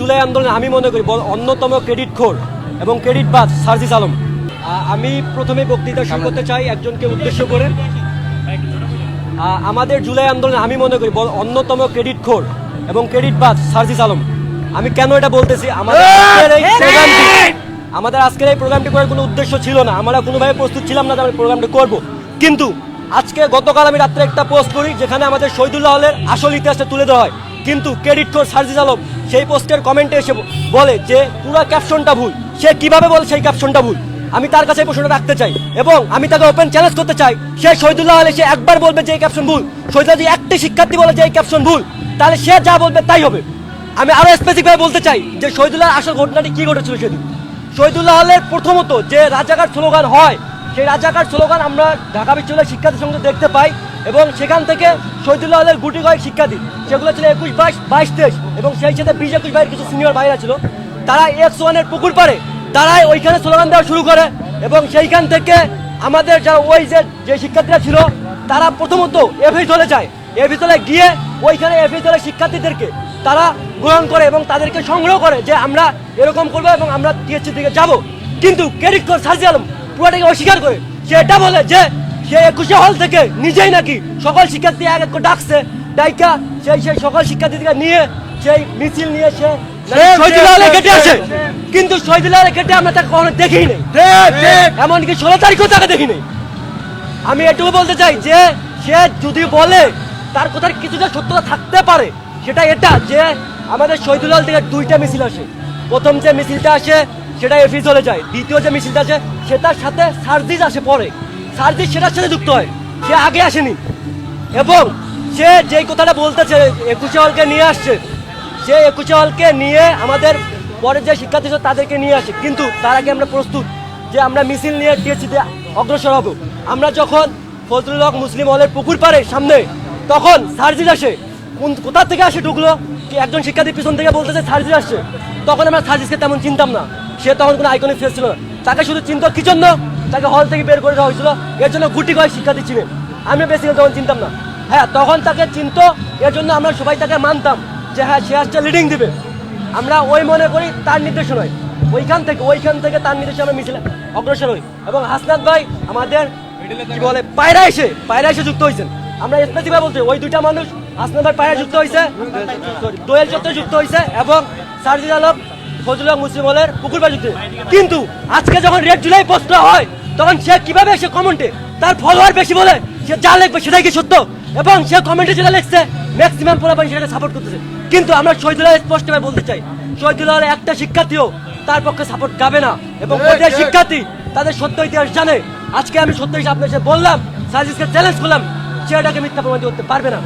জুলাই আন্দোলনে আমি মনে করি অন্যতম ক্রেডিট খোর এবং ক্রেডিট বাজ সার্জিস আলম। আমি প্রথমে বক্তৃতা শুরু করতে চাই একজনকে উদ্দেশ্য করে। আমাদের জুলাই আন্দোলনে আমি মনে করি অন্যতম ক্রেডিট খোর এবং ক্রেডিট বাজ সার্জিস আলম। আমি কেন এটা বলতেছি, আমাদের আজকের এই প্রোগ্রামটি করার কোনো উদ্দেশ্য ছিল না, আমরা কোনোভাবে প্রস্তুত ছিলাম না যে আমরা প্রোগ্রামটি করব। কিন্তু গতকাল আমি রাত্রে একটা পোস্ট করি যেখানে আমাদের শহীদুল্লাহ হলের আসল ইতিহাসটা তুলে দেওয়া হয়, কিন্তু ক্রেডিট খোর সার্জিস আলম সেই পোস্টের কমেন্টে এসে বলে যে পুরো ক্যাপশনটা ভুল। সে কিভাবে বলে সেই ক্যাপশনটা ভুল? আমি তার কাছে প্রশ্নটা রাখতে চাই এবং আমি তাকে ওপেন চ্যালেঞ্জ করতে চাই। সে শহীদুল্লাহ হলে সে একবার বলবে যে এই ক্যাপশন ভুল, শহীদুল্লাহ যদি একটি শিক্ষার্থী বলে যে এই ক্যাপশন ভুল, তাহলে সে যা বলবে তাই হবে। আমি আরো স্পেসিফিক বলতে চাই যে শহীদুল্লাহ আসল ঘটনাটি কি ঘটেছিল সেদিন। শহীদুল্লাহ হলের প্রথমত যে রাজাকার স্লোগান হয়, সেই রাজাকার স্লোগান আমরা ঢাকা বিশ্ববিদ্যালয়ের শিক্ষার্থীর সঙ্গে দেখতে পাই এবং সেখান থেকে শহীদুল্লাহ হলের গুটি কয়েক শিক্ষার্থী, সেগুলো ছিল 21, 22, 22, 23 এবং সেই সাথে 20, 21 বাইরের কিছু সিনিয়র ভাইরা ছিল, তারা X1-এর পুকুর পাড়ে তারাই ওইখানে স্লোগান দেওয়া শুরু করে এবং সেইখান থেকে আমাদের যা ওই যে শিক্ষার্থীরা ছিল তারা প্রথমত এফএস দলে যায়। এফএস দলে গিয়ে ওইখানে এফএস দলের শিক্ষার্থীদেরকে তারা গ্রহণ করে এবং তাদেরকে সংগ্রহ করে যে আমরা এরকম করবো এবং আমরা টিএসসি দিকে যাব। কিন্তু ক্রেডিট খোর সার্জিস আলম পুরোটাকে অস্বীকার করে সে এটা বলে যে সে 21 হল থেকে নিজেই নাকি সকল শিক্ষার্থী এক এক করে ডাকছে, ডাইকা সেই সকল শিক্ষার্থীকে নিয়ে সেই মিছিল নিয়ে সে শহীদুল্লাহ হলে কেটে আসে। কিন্তু শহীদুল্লাহ হলে কেটে আমরা তাকে কখনো দেখিই নেই, এমনকি 16 তারিখও তাকে দেখি নেই। আমি এটুকু বলতে চাই যে সে যদি বলে তার কথার কিছুটা সত্যতা থাকতে পারে, সেটা এটা যে আমাদের শহীদুল্লাহ থেকে 2টা মিছিল আসে। প্রথম যে মিছিলটা আসে সেটা এফএস হলে যায়, দ্বিতীয় যে মিছিলটা আসে সেটার সাথে সার্জিস আসে পরে। সার্জিস সেটার সাথে যুক্ত হয়, সে আগে আসেনি এবং সে যেই কথাটা বলতেছে 21 হলকে নিয়ে আসছে, সে 21 হলকে নিয়ে আমাদের পরে যে শিক্ষার্থী তাদেরকে নিয়ে আসে। কিন্তু তার আগে আমরা প্রস্তুত যে আমরা মিছিল নিয়ে টিএসসিতে অগ্রসর হব। আমরা যখন ফজলুল হক মুসলিম হলের পুকুর পাড়ে সামনে, তখন সার্জিস আসে। কোথা থেকে আসে ঢুকলো কি একজন শিক্ষার্থীর পিছন থেকে বলতেছে সার্জিস আসছে। তখন আমরা সার্জিসকে তেমন চিনতাম না, সে তখন কোনো আইকনিক ফেস ছিল না। তাকে শুধু চিনত কি জন্য? তাকে হল থেকে বের করে দেওয়া হয়েছিল, এর জন্য গুটি কয়েক শিক্ষার্থী ছিলেন। আমি বেসিক্যালি তখন চিনতাম না। হ্যাঁ, তখন তাকে চিনত, এর জন্য আমরা সবাই তাকে মানতাম যে হ্যাঁ সে আসছে লিডিং দিবে। আমরা ওই মনে করি তার নির্দেশনায় ওইখান থেকে তার নির্দেশে আমরা মিছিলে অগ্রসর হই এবং হাসনাত ভাই আমাদের কি বলে পায়রা এসে যুক্ত হয়েছেন। আমরা স্পেসিফাই বলতে ওই 2টা মানুষ হাসনাত ভাই পায়রা যুক্ত হয়েছে, দোয়েল চত্বর যুক্ত হয়েছে এবং সার্জিস আলম ফজলুল হক মুসলিম হলের পুকুর পাড়ে যুক্ত। কিন্তু আজকে যখন রেড জুলাই পোস্ট হয় তখন সে কিভাবে সে কমেন্টে তার ফলোয়ার বেশি বলে সে যা লিখবে সেটাই কি সত্য এবং সে কমেন্টে যেটা লিখছে ম্যাক্সিমাম পোলাপানি সেটা সাপোর্ট করতেছে। কিন্তু আমরা শহীদুল্লাহ স্পষ্টভাবে বলতে চাই শহীদুল্লাহ একটা শিক্ষার্থীও তার পক্ষে সাপোর্ট গাবে না এবং ওদের শিক্ষার্থী তাদের সত্য ইতিহাস জানে। আজকে আমি সত্য হিসেবে আপনার বললাম, সার্জিসকে চ্যালেঞ্জ করলাম, সে এটাকে মিথ্যা প্রমাণিত করতে পারবে না।